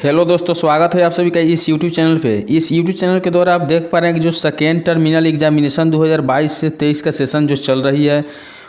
Hello दोस्तों, स्वागत है आप सभी का इस YouTube चैनल पे। इस YouTube चैनल के द्वारा आप देख पा रहे हैं कि जो सेकेंड टर्मिनल एग्जामिनेशन 2022 से 23 का सेशन जो चल रही है,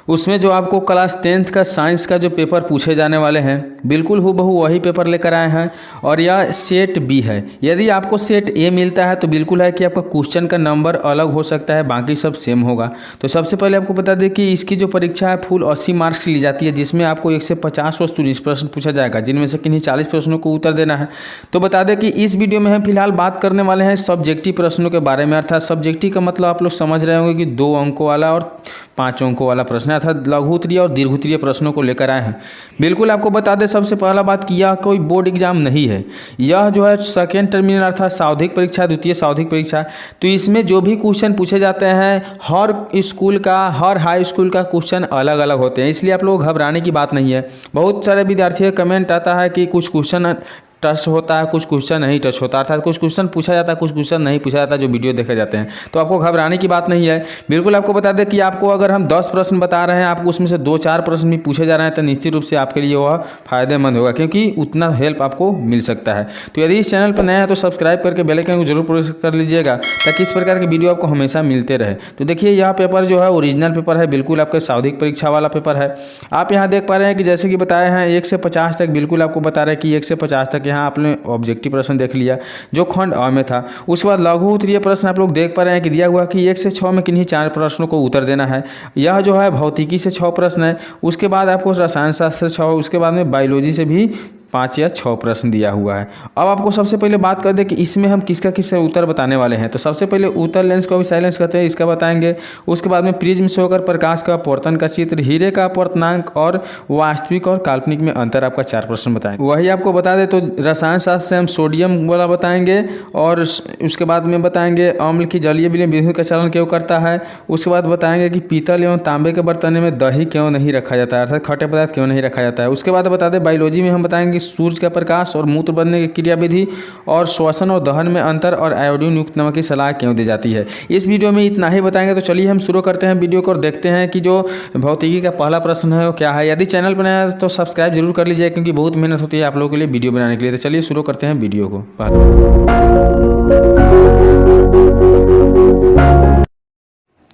उसमें जो आपको क्लास 10th का साइंस का जो पेपर पूछे जाने वाले हैं, बिल्कुल हूबहू वही पेपर लेकर आए हैं। और यह सेट बी है। यदि आपको सेट ए मिलता है तो बिल्कुल है कि आपका क्वेश्चन का नंबर अलग हो सकता है, बाकी सब सेम होगा। तो सबसे पहले आपको बता दें कि इसकी जो परीक्षा है फुल 80 मार्क्स की ली जाती है, जिसमें आपको 1 से 50 वस्तुनिष्ठ प्रश्न पूछा जाएगा, जिनमें से किन्हीं 40 प्रश्नों को उत्तर देना है। तो बता दें कि इस वीडियो में हम फिलहाल बात करने वाले हैं सब्जेक्टिव प्रश्नों के बारे में। अर्थात सब्जेक्टिव का मतलब आप लोग समझ रहे होंगे कि 2 अंकों वाला और 5 अंकों वाला प्रश्न, अर्थात लघु उत्तरीय और दीर्घ उत्तरीय प्रश्नों को लेकर आए हैं। बिल्कुल आपको बता दें सबसे पहला बात कि यह कोई बोर्ड एग्जाम नहीं है। यह जो है सेकेंड टर्मिनल अर्थात सावधिक परीक्षा, द्वितीय सावधिक परीक्षा। तो इसमें जो भी क्वेश्चन पूछे जाते हैं, हर स्कूल का, हर हाई स्कूल का क्वेश्चन अलग अलग होते हैं, इसलिए आप लोग घबराने की बात नहीं है। बहुत सारे विद्यार्थियों का कमेंट आता है कि कुछ क्वेश्चन टच होता है, कुछ क्वेश्चन नहीं टच होता, अर्थात कुछ क्वेश्चन पूछा जाता है, कुछ क्वेश्चन नहीं पूछा जाता, जो वीडियो देखे जाते हैं। तो आपको घबराने की बात नहीं है। बिल्कुल आपको बता दें कि आपको अगर हम 10 प्रश्न बता रहे हैं, आपको उसमें से 2-4 प्रश्न भी पूछे जा रहे हैं, तो निश्चित रूप से आपके लिए वह फायदेमंद होगा, क्योंकि उतना हेल्प आपको मिल सकता है। तो यदि इस चैनल पर नया है तो सब्सक्राइब करके बेल आइकन को जरूर प्रेस कर लीजिएगा, ताकि इस प्रकार के वीडियो आपको हमेशा मिलते रहे। तो देखिए, यह पेपर जो है ओरिजिनल पेपर है, बिल्कुल आपके सावधिक परीक्षा वाला पेपर है। आप यहाँ देख पा रहे हैं कि जैसे कि बताए हैं 1 से 50 तक, बिल्कुल आपको बता रहे हैं कि 1 से 50 तक यहाँ आपने ऑब्जेक्टिव प्रश्न देख लिया जो खंड अ में था। उसके बाद लघु उत्तरीय प्रश्न आप लोग देख पा रहे हैं कि दिया हुआ कि 1 से 6 में किन्हीं 4 प्रश्नों को उत्तर देना है। यह जो है भौतिकी से 6 प्रश्न है। उसके बाद आपको रसायन शास्त्र से 6, उसके बाद में बायोलॉजी से भी 5 या 6 प्रश्न दिया हुआ है। अब आपको सबसे पहले बात कर दें कि इसमें हम किसका उत्तर बताने वाले हैं। तो सबसे पहले उत्तर लेंस को भी साइलेंस कहते हैं, इसका बताएंगे। उसके बाद में प्रिज्म से होकर प्रकाश का अपवर्तन का चित्र, हीरे का अपवर्तनांक और वास्तविक और काल्पनिक में अंतर, आपका 4 प्रश्न बताएंगे। वही आपको बता दें तो रसायन शास्त्र से हम सोडियम वाला बताएंगे, और उसके बाद में बताएंगे अम्ल की जलीय विलयन विधि का चलन क्यों करता है। उसके बाद बताएंगे कि पीतल एवं तांबे के बर्तन में दही क्यों नहीं रखा जाता है, अर्थात खट्टे पदार्थ क्यों नहीं रखा जाता है। उसके बाद बता दें बायोलॉजी में हम बताएंगे सूर्य का प्रकाश और मूत्र बनने की क्रियाविधि, और श्वसन और दहन में अंतर, और आयोडीन युक्त नमक की सलाह क्यों दी जाती है। इस वीडियो में इतना ही बताएंगे। तो चलिए हम शुरू करते हैं वीडियो को और देखते हैं कि जो भौतिकी का पहला प्रश्न है वो क्या है। यदि चैनल पर नया है तो सब्सक्राइब जरूर कर लीजिए, क्योंकि बहुत मेहनत होती है आप लोगों के लिए वीडियो बनाने के लिए। तो चलिए शुरू करते हैं वीडियो को।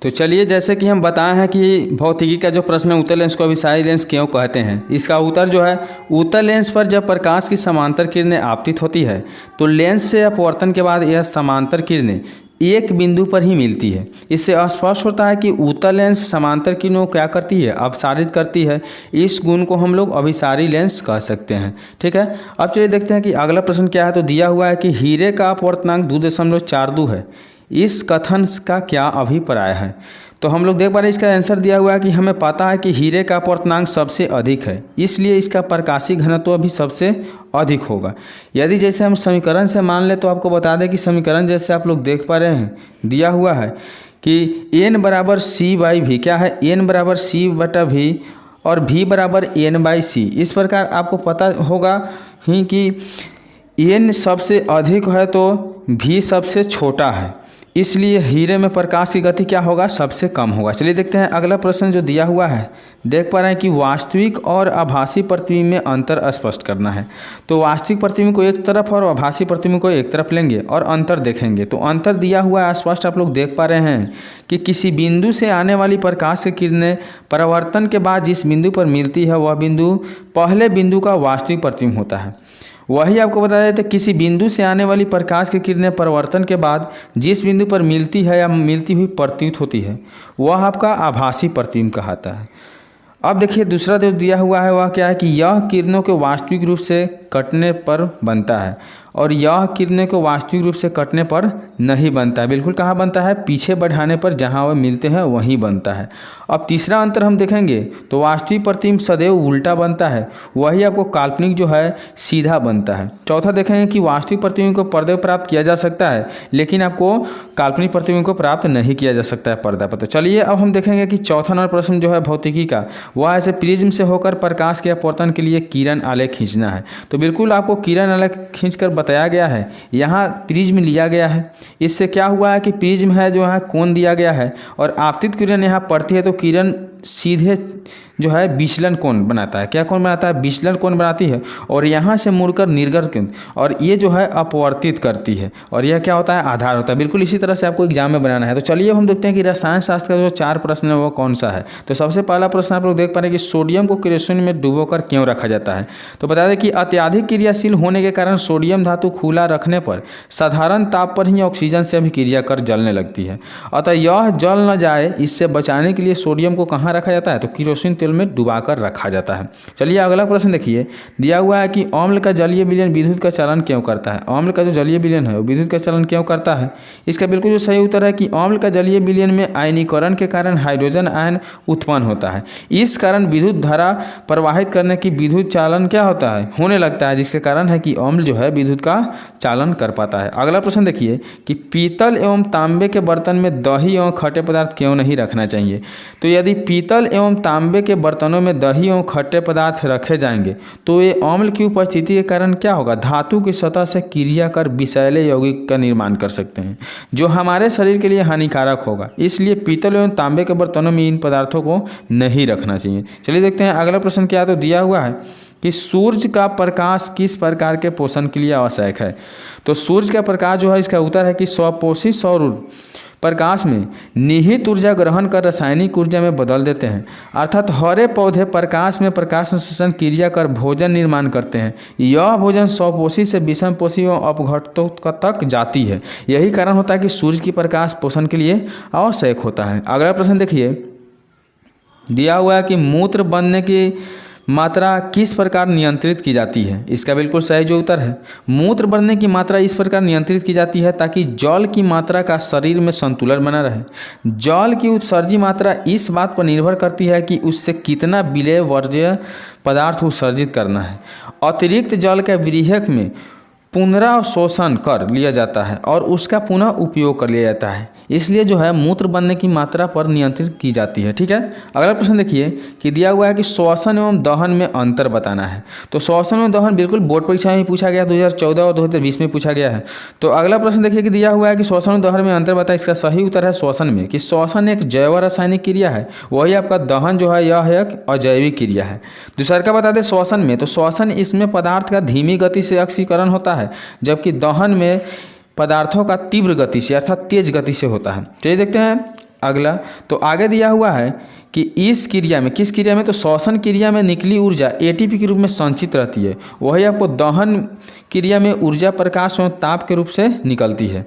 तो चलिए, जैसे कि हम बताए हैं कि भौतिकी का जो प्रश्न है उत्तल लेंस को अभिसारी लेंस क्यों कहते हैं। इसका उत्तर जो है, उत्तल लेंस पर जब प्रकाश की समांतर किरणें आपतित होती है तो लेंस से अपवर्तन के बाद यह समांतर किरणें एक बिंदु पर ही मिलती है। इससे स्पष्ट होता है कि उत्तल लेंस समांतर किरणों को क्या करती है, अपसारित करती है। इस गुण को हम लोग अभिसारी लेंस कह सकते हैं। ठीक है, अब चलिए देखते हैं कि अगला प्रश्न क्या है। तो दिया हुआ है कि हीरे का अपवर्तनांक 2.42 है। इस कथन का क्या अभिप्राय है। तो हम लोग देख पा रहे हैं इसका आंसर दिया हुआ है कि हमें पता है कि हीरे का अपवर्तनांक सबसे अधिक है, इसलिए इसका प्रकाशीय घनत्व भी सबसे अधिक होगा। यदि जैसे हम समीकरण से मान ले, तो आपको बता दें कि समीकरण जैसे आप लोग देख पा रहे हैं दिया हुआ है कि n बराबर c बाई भी, क्या है, n बराबर c बटा भी और v बराबर n बाई सी। इस प्रकार आपको पता होगा ही कि n सबसे अधिक है तो v सबसे छोटा है, इसलिए हीरे में प्रकाश की गति क्या होगा, सबसे कम होगा। चलिए देखते हैं अगला प्रश्न जो दिया हुआ है। देख पा रहे हैं कि वास्तविक और आभासी प्रतिबिंब में अंतर स्पष्ट करना है। तो वास्तविक प्रतिबिंब को एक तरफ और आभासी प्रतिबिंब को एक तरफ लेंगे और अंतर देखेंगे। तो अंतर दिया हुआ है स्पष्ट, आप लोग देख पा रहे हैं कि किसी बिंदु से आने वाली प्रकाश की किरणें परावर्तन के बाद जिस बिंदु पर मिलती है वह बिंदु पहले बिंदु का वास्तविक प्रतिबिंब होता है। वही आपको बता देते, किसी बिंदु से आने वाली प्रकाश की किरणें परिवर्तन के बाद जिस बिंदु पर मिलती है या मिलती हुई प्रतीत होती है वह आपका आभासी प्रतिबिंब कहलाता है। अब देखिए दूसरा जो दिया हुआ है वह क्या है कि यह किरणों के वास्तविक रूप से कटने पर बनता है, और यह किरणें को वास्तविक रूप से कटने पर नहीं बनता है। बिल्कुल कहाँ बनता है, पीछे बढ़ाने पर, जहाँ वह मिलते हैं वहीं बनता है। अब तीसरा अंतर हम देखेंगे तो वास्तविक प्रतिबिंब सदैव उल्टा बनता है, वही आपको काल्पनिक जो है सीधा बनता है। चौथा देखेंगे कि वास्तविक प्रतिबिंब को पर्दे पर प्राप्त किया जा सकता है, लेकिन आपको काल्पनिक प्रतिबिंब को प्राप्त नहीं किया जा सकता है पर्दा पर। तो चलिए अब हम देखेंगे कि चौथा नंबर प्रश्न जो है भौतिकी का, वह ऐसे प्रिज्म से होकर प्रकाश के अपवर्तन के लिए किरण आलेख खींचना है। तो बिल्कुल आपको किरण आलेख खींचकर बताया गया है। यहाँ प्रिज्म लिया गया है, इससे क्या हुआ है कि प्रिज्म है जो यहाँ कोण दिया गया है, और आपतित किरण यहाँ पड़ती है तो किरण सीधे जो है विचलन कोण बनाता है। क्या कोण बनाता है? विचलन कोण बनाती है और यहाँ से मुड़कर निर्गत कोण, और ये जो है अपवर्तित करती है, और यह क्या होता है? आधार होता है। बिल्कुल इसी तरह से आपको एग्जाम में बनाना है। तो चलिए अब हम देखते हैं कि रसायन शास्त्र का जो 4 प्रश्न है वो कौन सा है। तो सबसे पहला प्रश्न आप लोग देख पा रहे हैं कि सोडियम को केरोसिन में डुबोकर क्यों रखा जाता है। तो बता दें कि अत्यधिक क्रियाशील होने के कारण सोडियम धातु खुला रखने पर साधारण ताप पर ही ऑक्सीजन से अभिक्रिया कर जलने लगती है, अतः यह जल न जाए इससे बचाने के लिए सोडियम को कहाँ रखा जाता है? तो केरोसिन तेल में डुबाकर रखा जाता है। चलिए अगला प्रश्न देखिए, दिया हुआ है कि अम्ल का जलीय विलयन विद्युत का चलन क्यों करता है। अम्ल का जो जलीय विलयन है वो विद्युत का चलन क्यों करता है? इसका बिल्कुल जो सही उत्तर है कि अम्ल का जलीय विलयन में आयनीकरण के कारण हाइड्रोजन आयन उत्पन्न होता है, इस कारण विद्युत धारा प्रवाहित करने की विद्युत चालन क्या होता है? होने लगता है, जिसके कारण है कि अम्ल जो है विद्युत का चालन कर पाता है। अगला प्रश्न देखिए कि पीतल एवं तांबे के बर्तन में दही एवं खट्टे पदार्थ क्यों नहीं रखना चाहिए। तो यदि पीतल एवं तांबे के बर्तनों में दही एवं खट्टे पदार्थ रखे जाएंगे तो ये अम्ल की उपस्थिति के कारण क्या होगा? धातु की सतह से क्रिया कर विषैले यौगिक का निर्माण कर सकते हैं, जो हमारे शरीर के लिए हानिकारक होगा। इसलिए पीतल एवं तांबे के बर्तनों में इन पदार्थों को नहीं रखना चाहिए। चलिए देखते हैं अगला प्रश्न क्या है। तो दिया हुआ है कि सूर्य का प्रकाश किस प्रकार के पोषण के लिए आवश्यक है। तो सूर्य का प्रकाश जो है, इसका उत्तर है कि स्वपोषी सौर प्रकाश में निहित ऊर्जा ग्रहण कर रासायनिक ऊर्जा में बदल देते हैं, अर्थात हरे पौधे प्रकाश में प्रकाश संश्लेषण क्रिया कर भोजन निर्माण करते हैं। यह भोजन स्वपोषी से विषमपोषी एवं अपघटकों तक जाती है। यही कारण होता है कि सूर्य की प्रकाश पोषण के लिए आवश्यक होता है। अगला प्रश्न देखिए, दिया हुआ है कि मूत्र बनने की मात्रा किस प्रकार नियंत्रित की जाती है। इसका बिल्कुल सही जो उत्तर है, मूत्र बढ़ने की मात्रा इस प्रकार नियंत्रित की जाती है ताकि जल की मात्रा का शरीर में संतुलन बना रहे। जल की उत्सर्जी मात्रा इस बात पर निर्भर करती है कि उससे कितना विलेय वर्ज्य पदार्थ उत्सर्जित करना है। अतिरिक्त जल के विरेचक में पुनरावशोषण कर लिया जाता है और उसका पुनः उपयोग कर लिया जाता है, इसलिए जो है मूत्र बनने की मात्रा पर नियंत्रित की जाती है। ठीक है, अगला प्रश्न देखिए कि दिया हुआ है कि श्वसन एवं दहन में अंतर बताना है। तो श्वसन एवं दहन बिल्कुल बोर्ड परीक्षा में पूछा गया, 2014 और 2020 में पूछा गया है। तो अगला प्रश्न देखिए कि दिया हुआ है कि श्वसन और दहन में अंतर बताए। इसका सही उत्तर है श्वसन में, कि श्वसन एक जैव रासायनिक क्रिया है, वही आपका दहन जो है यह एक अजैविक क्रिया है। दूसरा का बता दें श्वसन में, तो श्वसन इसमें पदार्थ का धीमी गति से ऑक्सीकरण होता है, जबकि दहन में पदार्थों का तीव्र गति से अर्थात तेज गति से होता है। चलिए देखते हैं अगला। तो आगे दिया हुआ है कि इस क्रिया में, किस क्रिया में, तो श्वसन क्रिया में निकली ऊर्जा एटीपी के रूप में संचित रहती है, वही आपको दहन क्रिया में ऊर्जा प्रकाश और ताप के रूप से निकलती है।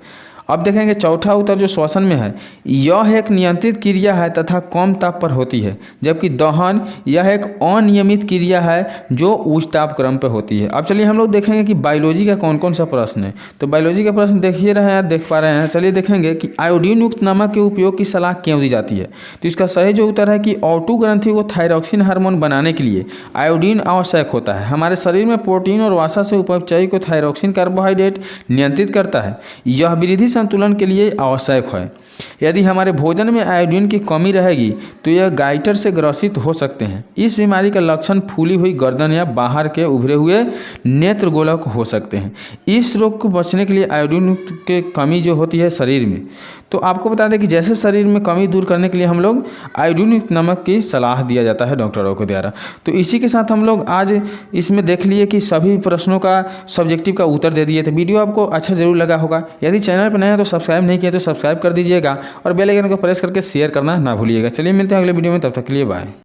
अब देखेंगे चौथा उत्तर जो श्वसन में है, यह एक नियंत्रित क्रिया है तथा कम ताप पर होती है, जबकि दहन यह एक अनियमित क्रिया है जो उच्च ताप क्रम पर होती है। अब चलिए हम लोग देखेंगे कि बायोलॉजी का कौन कौन सा प्रश्न है। तो बायोलॉजी का प्रश्न देखिए रहे हैं, देख पा रहे हैं। चलिए देखेंगे कि आयोडीन युक्त नमक के उपयोग की सलाह क्यों दी जाती है। तो इसका सही जो उत्तर है कि O2 ग्रंथि को थायरॉक्सिन हार्मोन बनाने के लिए आयोडीन आवश्यक होता है। हमारे शरीर में प्रोटीन और वसा से उपचयी को थायरॉक्सिन कार्बोहाइड्रेट नियंत्रित करता है, यह वृद्धि संतुलन के लिए आवश्यक है। यदि हमारे भोजन में आयोडीन की कमी रहेगी तो यह गाइटर से ग्रसित हो सकते हैं। इस बीमारी का लक्षण फूली हुई गर्दन या बाहर के उभरे हुए नेत्र गोलक हो सकते हैं। इस रोग को बचने के लिए आयोडीन की कमी जो होती है शरीर में, तो आपको बता दें कि जैसे शरीर में कमी दूर करने के लिए हम लोग आयोडीन युक्त नमक की सलाह दिया जाता है डॉक्टरों के द्वारा। तो इसी के साथ हम लोग आज इसमें देख लिए कि सभी प्रश्नों का सब्जेक्टिव का उत्तर दे दिए थे। वीडियो आपको अच्छा जरूर लगा होगा। यदि चैनल पर नए हैं तो सब्सक्राइब नहीं किया तो सब्सक्राइब कर दीजिएगा और बेल आइकन को प्रेस करके शेयर करना ना भूलिएगा। चलिए मिलते हैं अगले वीडियो में, तब तक के लिए बाय।